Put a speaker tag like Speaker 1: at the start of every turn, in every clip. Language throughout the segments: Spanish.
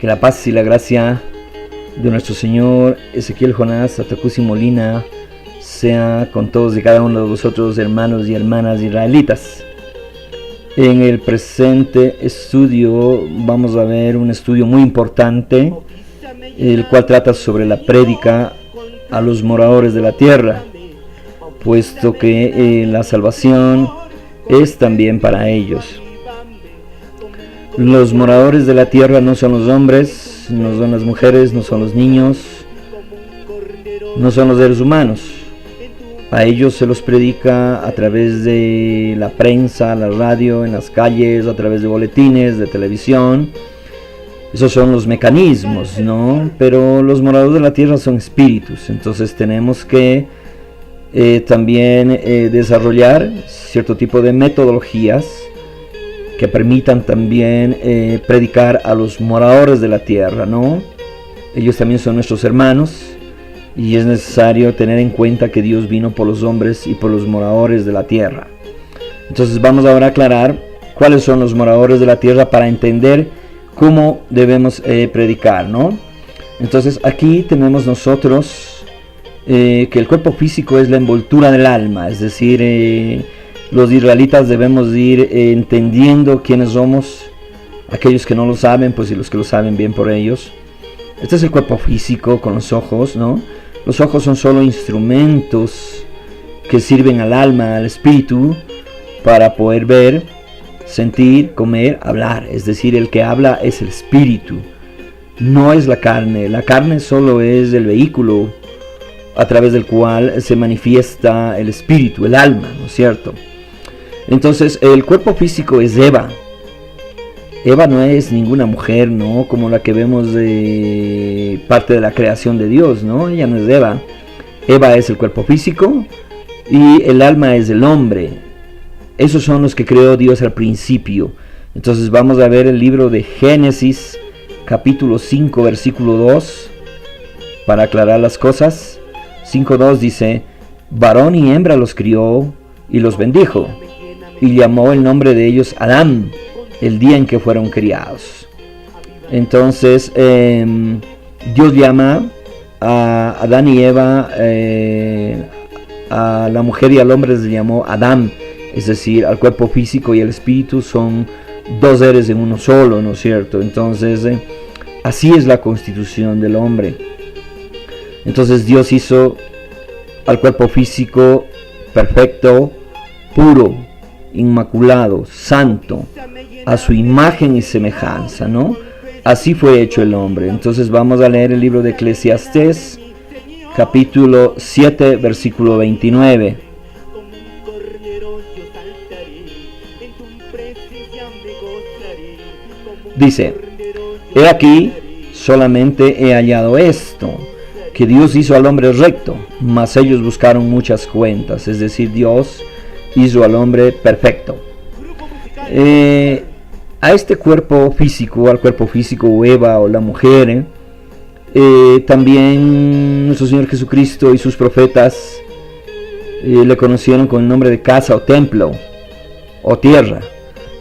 Speaker 1: Que la paz y la gracia de nuestro Señor Ezequiel Jonás Atacusi Molina sea con todos y cada uno de vosotros, hermanos y hermanas israelitas. En el presente estudio vamos a ver un estudio muy importante, el cual trata sobre la prédica a los moradores de la tierra, puesto que la salvación es también para ellos. Los moradores de la tierra no son los hombres, no son las mujeres, no son los niños, no son los seres humanos. A ellos se los predica a través de la prensa, la radio, en las calles, a través de boletines, de televisión. Esos son los mecanismos, ¿no? Pero los moradores de la tierra son espíritus, entonces tenemos que también desarrollar cierto tipo de metodologías que permitan también predicar a los moradores de la tierra, ¿no? Ellos también son nuestros hermanos y es necesario tener en cuenta que Dios vino por los hombres y por los moradores de la tierra. Entonces vamos ahora a aclarar cuáles son los moradores de la tierra para entender cómo debemos predicar, ¿no? Entonces aquí tenemos nosotros que el cuerpo físico es la envoltura del alma, es decir, los israelitas debemos ir entendiendo quiénes somos, aquellos que no lo saben, pues y los que lo saben, bien por ellos. Este es el cuerpo físico con los ojos, ¿no? Los ojos son solo instrumentos que sirven al alma, al espíritu, para poder ver, sentir, comer, hablar. Es decir, el que habla es el espíritu, no es la carne. La carne solo es el vehículo a través del cual se manifiesta el espíritu, el alma, ¿no es cierto? Entonces el cuerpo físico es Eva. Eva no es ninguna mujer, ¿no? Como la que vemos de parte de la creación de Dios, ¿no? Ella no es Eva. Eva es el cuerpo físico y el alma es el hombre. Esos son los que creó Dios al principio. Entonces vamos a ver el libro de Génesis, capítulo 5, versículo 2, para aclarar las cosas. 5.2 dice: varón y hembra los crió y los bendijo, y llamó el nombre de ellos Adán, el día en que fueron criados. Entonces Dios llama a Adán y Eva, a la mujer y al hombre les llamó Adán, es decir, al cuerpo físico y el espíritu son dos seres en uno solo, ¿no es cierto? Entonces así es la constitución del hombre. Entonces Dios hizo al cuerpo físico perfecto, puro, inmaculado, santo, a su imagen y semejanza, ¿no? Así fue hecho el hombre. Entonces vamos a leer el libro de Eclesiastés, capítulo 7, versículo 29. Dice: he aquí, solamente he hallado esto, que Dios hizo al hombre recto, mas ellos buscaron muchas cuentas. Es decir, Dios hizo al hombre perfecto. A este cuerpo físico, al cuerpo físico o Eva o la mujer, también nuestro Señor Jesucristo y sus profetas le conocieron con el nombre de casa o templo o tierra.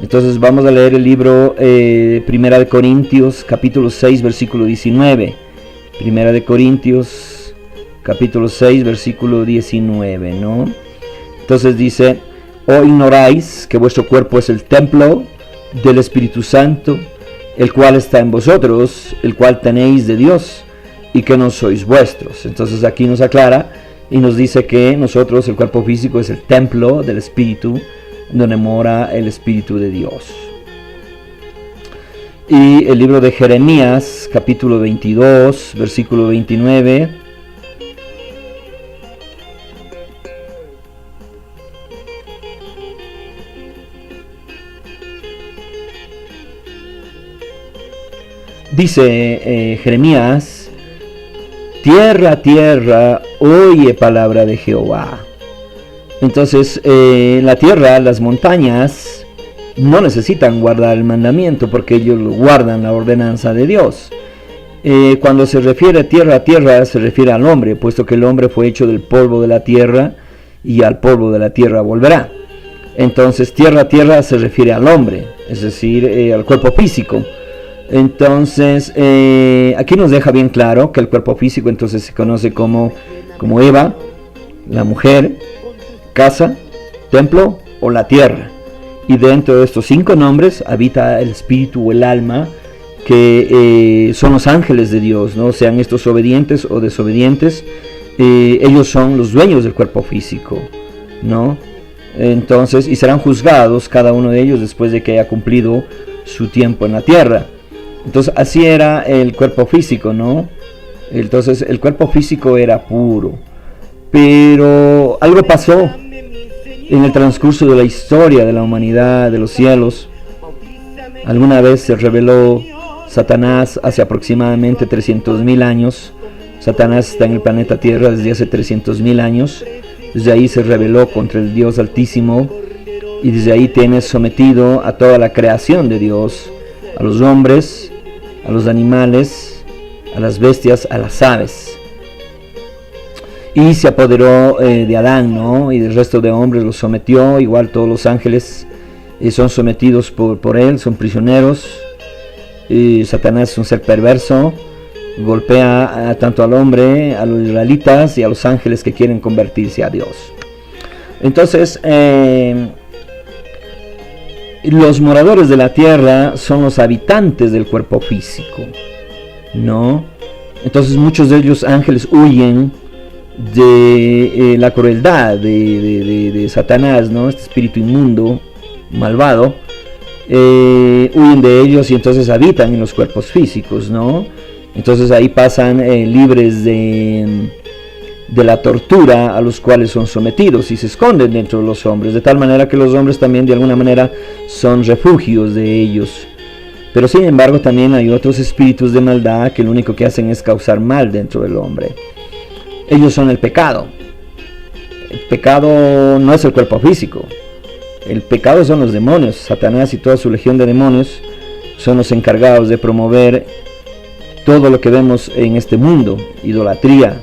Speaker 1: Entonces vamos a leer el libro Primera de Corintios, capítulo 6, versículo 19. Primera de Corintios, capítulo 6, versículo 19, ¿no? Entonces dice: ¿o ignoráis que vuestro cuerpo es el templo del Espíritu Santo, el cual está en vosotros, el cual tenéis de Dios, y que no sois vuestros? Entonces aquí nos aclara y nos dice que nosotros, el cuerpo físico, es el templo del Espíritu, donde mora el Espíritu de Dios. Y el libro de Jeremías, capítulo 22, versículo 29. Dice Jeremías: tierra, tierra, oye palabra de Jehová. Entonces la tierra, las montañas, no necesitan guardar el mandamiento porque ellos guardan la ordenanza de Dios. Cuando se refiere a tierra, se refiere al hombre, puesto que el hombre fue hecho del polvo de la tierra y al polvo de la tierra volverá. Entonces tierra se refiere al hombre, es decir, al cuerpo físico. Entonces, aquí nos deja bien claro que el cuerpo físico entonces se conoce como Eva, la mujer, casa, templo o la tierra. Y dentro de estos 5 nombres habita el espíritu o el alma, que son los ángeles de Dios, ¿no? Sean estos obedientes o desobedientes, ellos son los dueños del cuerpo físico, ¿no? Entonces, y serán juzgados cada uno de ellos después de que haya cumplido su tiempo en la tierra. Entonces, así era el cuerpo físico, ¿no? Entonces, el cuerpo físico era puro. Pero algo pasó en el transcurso de la historia de la humanidad, de los cielos. Alguna vez se reveló Satanás hace aproximadamente 300.000 años. Satanás está en el planeta Tierra desde hace 300.000 años. Desde ahí se rebeló contra el Dios Altísimo. Y desde ahí tiene sometido a toda la creación de Dios, a los hombres, a los animales, a las bestias, a las aves. Y se apoderó de Adán, ¿no? Y del resto de hombres los sometió. Igual todos los ángeles son sometidos por él, son prisioneros. Satanás es un ser perverso, golpea tanto al hombre, a los israelitas y a los ángeles que quieren convertirse a Dios. Entonces, los moradores de la tierra son los habitantes del cuerpo físico, ¿no? Entonces muchos de ellos ángeles huyen de la crueldad de Satanás, ¿no? Este espíritu inmundo, malvado, huyen de ellos y entonces habitan en los cuerpos físicos, ¿no? Entonces ahí pasan libres de la tortura a los cuales son sometidos y se esconden dentro de los hombres, de tal manera que los hombres también de alguna manera son refugios de ellos. Pero sin embargo también hay otros espíritus de maldad que lo único que hacen es causar mal dentro del hombre. Ellos son el pecado. El pecado no es el cuerpo físico. El pecado son los demonios. Satanás y toda su legión de demonios son los encargados de promover todo lo que vemos en este mundo: idolatría,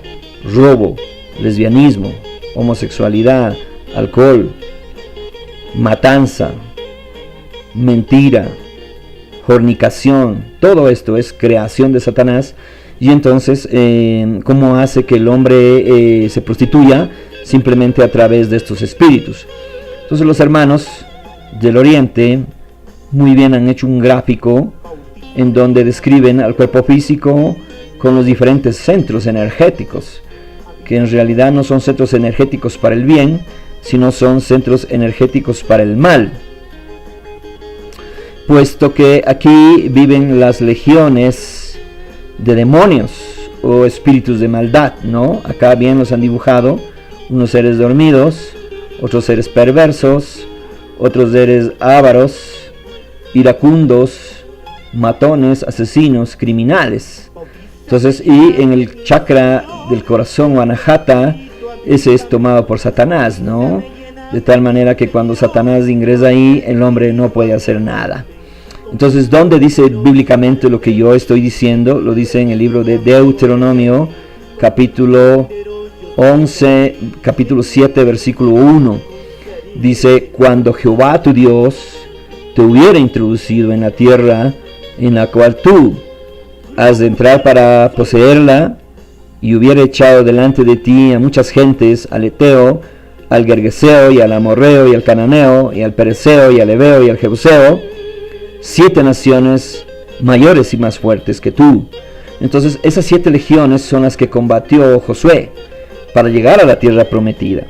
Speaker 1: robo, lesbianismo, homosexualidad, alcohol, matanza, mentira, fornicación. Todo esto es creación de Satanás. Y entonces, ¿cómo hace que el hombre se prostituya? Simplemente a través de estos espíritus. Entonces los hermanos del Oriente muy bien han hecho un gráfico en donde describen al cuerpo físico con los diferentes centros energéticos, que en realidad no son centros energéticos para el bien, sino son centros energéticos para el mal, puesto que aquí viven las legiones de demonios o espíritus de maldad, ¿no? Acá bien los han dibujado: unos seres dormidos, otros seres perversos, otros seres ávaros, iracundos, matones, asesinos, criminales. Entonces, y en el chakra del corazón o anahata, ese es tomado por Satanás, ¿no? De tal manera que cuando Satanás ingresa ahí, el hombre no puede hacer nada. Entonces, ¿dónde dice bíblicamente lo que yo estoy diciendo? Lo dice en el libro de Deuteronomio, capítulo 11, capítulo 7, versículo 1. Dice: cuando Jehová tu Dios te hubiera introducido en la tierra en la cual tú has de entrar para poseerla, y hubiera echado delante de ti a muchas gentes, al Eteo, al Gergeseo, y al Amorreo, y al Cananeo, y al Pereceo, y al Ebeo, y al Jebuseo, 7 naciones mayores y más fuertes que tú. Entonces esas 7 legiones son las que combatió Josué para llegar a la tierra prometida.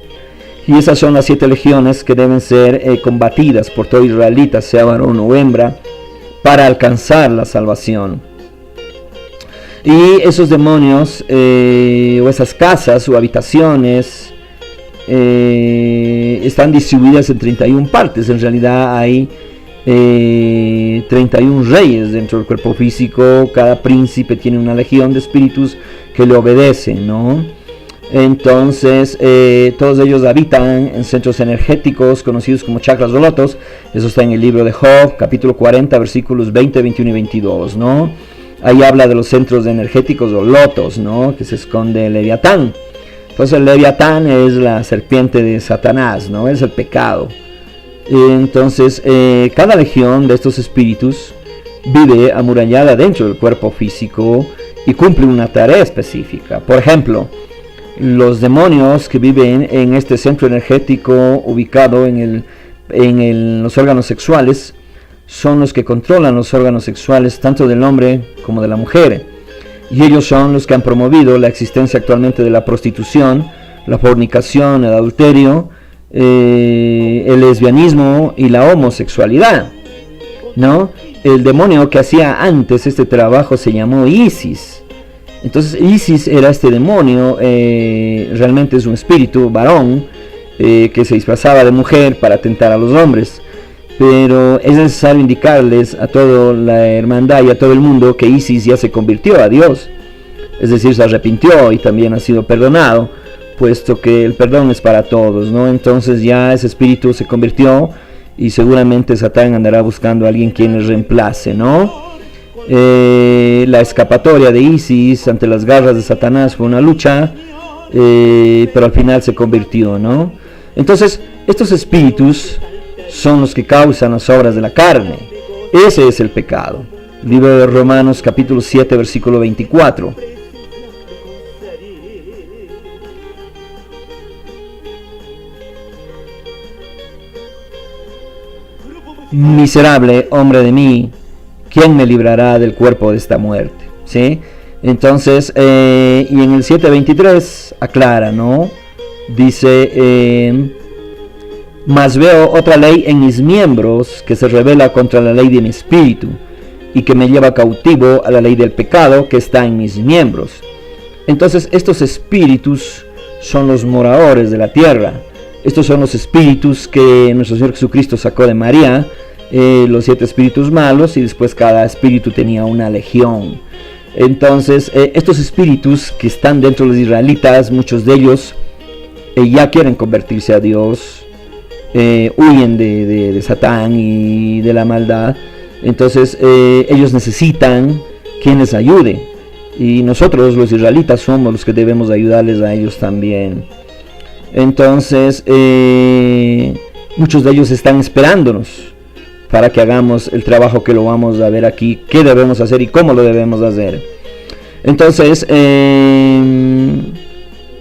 Speaker 1: Y esas son las 7 legiones que deben ser combatidas por todo israelita, sea varón o hembra, para alcanzar la salvación. Y esos demonios, o esas casas o habitaciones, están distribuidas en 31 partes. En realidad hay 31 reyes dentro del cuerpo físico. Cada príncipe tiene una legión de espíritus que le obedecen, ¿no? Entonces todos ellos habitan en centros energéticos conocidos como chakras o lotos. Eso está en el libro de Job, capítulo 40, versículos 20, 21 y 22, ¿no? Ahí habla de los centros energéticos o lotos, ¿no? Que se esconde el Leviatán. Entonces el Leviatán es la serpiente de Satanás, ¿no? Es el pecado. Entonces cada legión de estos espíritus vive amurallada dentro del cuerpo físico y cumple una tarea específica. Por ejemplo, los demonios que viven en este centro energético ubicado en los órganos sexuales son los que controlan los órganos sexuales tanto del hombre como de la mujer, y ellos son los que han promovido la existencia actualmente de la prostitución, la fornicación, el adulterio, el lesbianismo y la homosexualidad, ¿no? El demonio que hacía antes este trabajo se llamó Isis. Entonces Isis era este demonio, realmente es un espíritu varón que se disfrazaba de mujer para tentar a los hombres. Pero es necesario indicarles a toda la hermandad y a todo el mundo que Isis ya se convirtió a Dios, es decir, se arrepintió y también ha sido perdonado, puesto que el perdón es para todos, ¿no? Entonces ya ese espíritu se convirtió y seguramente Satán andará buscando a alguien quien le reemplace, ¿no? La escapatoria de Isis ante las garras de Satanás fue una lucha, pero al final se convirtió, ¿no? Entonces estos espíritus son los que causan las obras de la carne. Ese es el pecado. Libro de Romanos capítulo 7 versículo 24. Miserable hombre de mí, ¿quién me librará del cuerpo de esta muerte? ¿Sí? Entonces, y en el 7:23 aclara, ¿no? Dice, mas veo otra ley en mis miembros que se rebela contra la ley de mi espíritu y que me lleva cautivo a la ley del pecado que está en mis miembros. Entonces estos espíritus son los moradores de la tierra. Estos son los espíritus que nuestro Señor Jesucristo sacó de María, los 7 espíritus malos, y después cada espíritu tenía una legión. Entonces estos espíritus que están dentro de los israelitas, muchos de ellos ya quieren convertirse a Dios, huyen de Satán y de la maldad. Entonces ellos necesitan quien les ayude, y nosotros los israelitas somos los que debemos ayudarles a ellos también. Entonces muchos de ellos están esperándonos para que hagamos el trabajo que lo vamos a ver aquí, qué debemos hacer y cómo lo debemos hacer. Entonces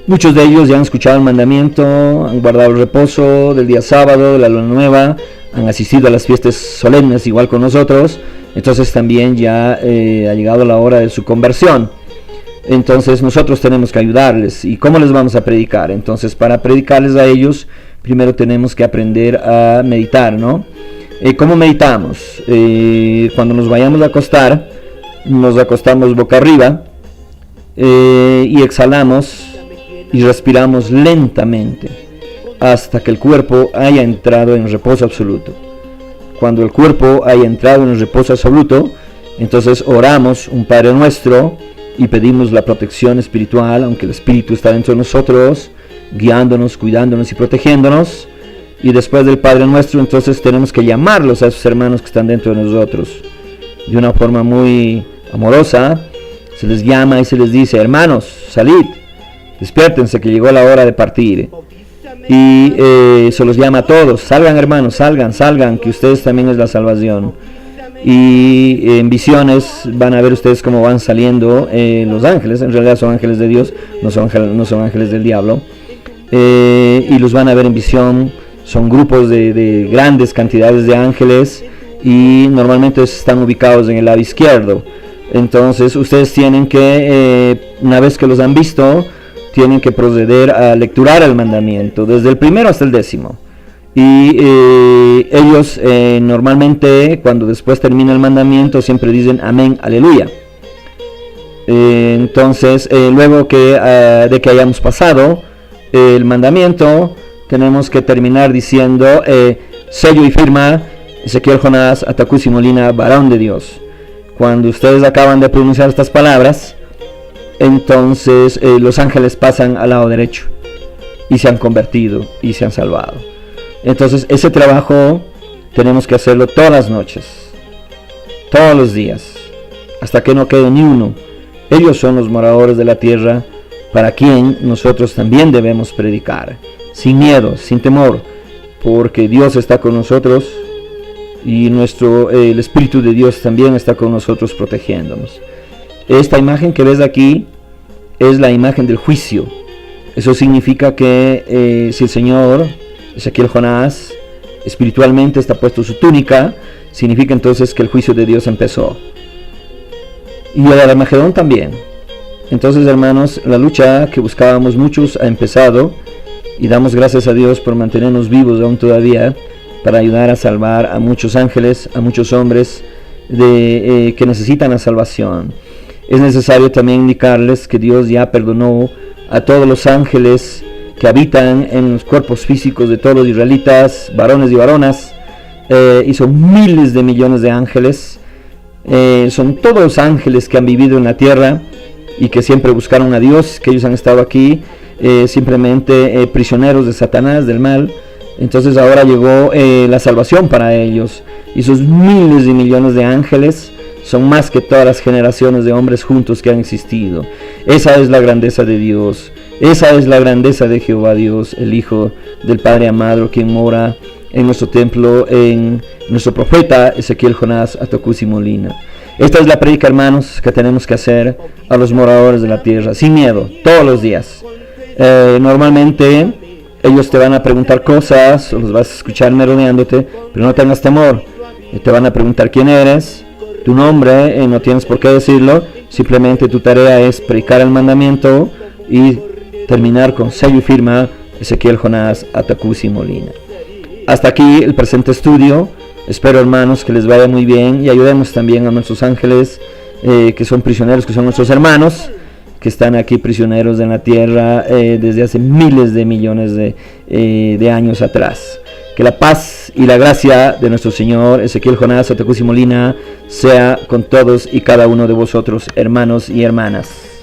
Speaker 1: muchos de ellos ya han escuchado el mandamiento, han guardado el reposo del día sábado, de la luna nueva, han asistido a las fiestas solemnes igual con nosotros. Entonces también ya ha llegado la hora de su conversión. Entonces nosotros tenemos que ayudarles. ¿Y cómo les vamos a predicar? Entonces para predicarles a ellos, primero tenemos que aprender a meditar, ¿no? ¿Cómo meditamos? Cuando nos vayamos a acostar, nos acostamos boca arriba y exhalamos y respiramos lentamente hasta que el cuerpo haya entrado en reposo absoluto. Cuando el cuerpo haya entrado en el reposo absoluto, entonces oramos un Padre Nuestro y pedimos la protección espiritual, aunque el Espíritu está dentro de nosotros, guiándonos, cuidándonos y protegiéndonos. Y después del Padre Nuestro, entonces tenemos que llamarlos a esos hermanos que están dentro de nosotros de una forma muy amorosa. Se les llama y se les dice: hermanos, salid, despiértense que llegó la hora de partir. Y se los llama a todos: salgan hermanos, salgan, que ustedes también es la salvación. Y en visiones van a ver ustedes cómo van saliendo los ángeles. En realidad son ángeles de Dios, no son ángeles del diablo, y los van a ver en visión. Son grupos de grandes cantidades de ángeles, y normalmente están ubicados en el lado izquierdo. Entonces ustedes tienen que, una vez que los han visto, tienen que proceder a lecturar el mandamiento, desde el primero hasta el 10º. Y ellos normalmente, cuando después termina el mandamiento, siempre dicen amén, aleluya. Entonces, luego de que hayamos pasado el mandamiento, tenemos que terminar diciendo sello y firma Ezequiel Jonás Atacusi Molina, varón de Dios. Cuando ustedes acaban de pronunciar estas palabras, entonces los ángeles pasan al lado derecho y se han convertido y se han salvado. Entonces ese trabajo tenemos que hacerlo todas las noches, todos los días, hasta que no quede ni uno. Ellos son los moradores de la tierra, para quien nosotros también debemos predicar, sin miedo, sin temor, porque Dios está con nosotros y el Espíritu de Dios también está con nosotros protegiéndonos. Esta imagen que ves aquí es la imagen del juicio. Eso significa que si el Señor, Ezequiel Jonás, espiritualmente está puesto su túnica, significa entonces que el juicio de Dios empezó. Y el Armagedón también. Entonces, hermanos, la lucha que buscábamos muchos ha empezado, y damos gracias a Dios por mantenernos vivos aún todavía, para ayudar a salvar a muchos ángeles, a muchos hombres que necesitan la salvación. Es necesario también indicarles que Dios ya perdonó a todos los ángeles que habitan en los cuerpos físicos de todos los israelitas, varones y varonas, y son miles de millones de ángeles. Son todos los ángeles que han vivido en la tierra y que siempre buscaron a Dios, que ellos han estado aquí simplemente prisioneros de Satanás, del mal. Entonces ahora llegó la salvación para ellos, y esos miles y millones de ángeles son más que todas las generaciones de hombres juntos que han existido. Esa es la grandeza de Dios, esa es la grandeza de Jehová Dios, el Hijo del Padre amado, quien mora en nuestro templo, en nuestro profeta Ezequiel Jonás Atocusi Molina. Esta es la predica, hermanos, que tenemos que hacer a los moradores de la tierra, sin miedo, todos los días. Normalmente ellos te van a preguntar cosas, o los vas a escuchar merodeándote, pero no tengas temor. Te van a preguntar quién eres, tu nombre, no tienes por qué decirlo, simplemente tu tarea es predicar el mandamiento y terminar con sello y firma Ezequiel Jonás Atocusi Molina. Hasta aquí el presente estudio. Espero, hermanos, que les vaya muy bien, y ayudemos también a nuestros ángeles que son prisioneros, que son nuestros hermanos, que están aquí prisioneros en la tierra desde hace miles de millones de años atrás. Que la paz y la gracia de nuestro Señor Ezequiel Jonás Atocusi Molina sea con todos y cada uno de vosotros, hermanos y hermanas.